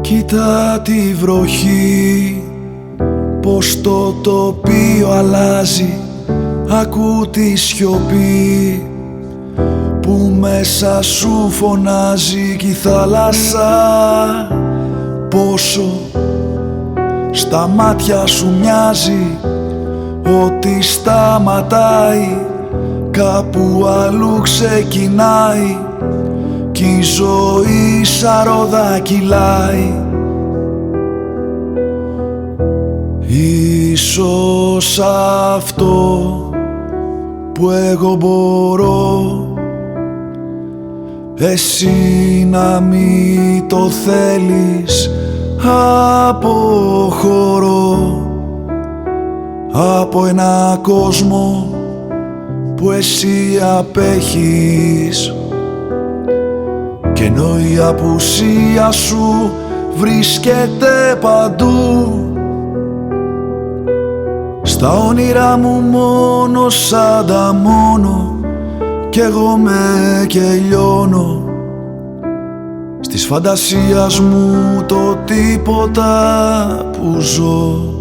Κοίτα τη βροχή, πως το τοπίο αλλάζει. Ακού τη σιωπή που μέσα σου φωνάζει. Κι η θάλασσα πόσο στα μάτια σου μοιάζει. Ότι σταματάει, κάπου αλλού ξεκινάει. Κι η ζωή σαν ρόδα κυλάει. Ίσως αυτό που εγώ μπορώ, εσύ να μην το θέλεις. Αποχωρώ από ένα κόσμο που εσύ απέχεις. Κι ενώ η απουσία σου βρίσκεται παντού, στα όνειρά μου μόνο σαν τα μόνο, κι εγώ με κελιώνω. Στις φαντασίας μου το τίποτα που ζω.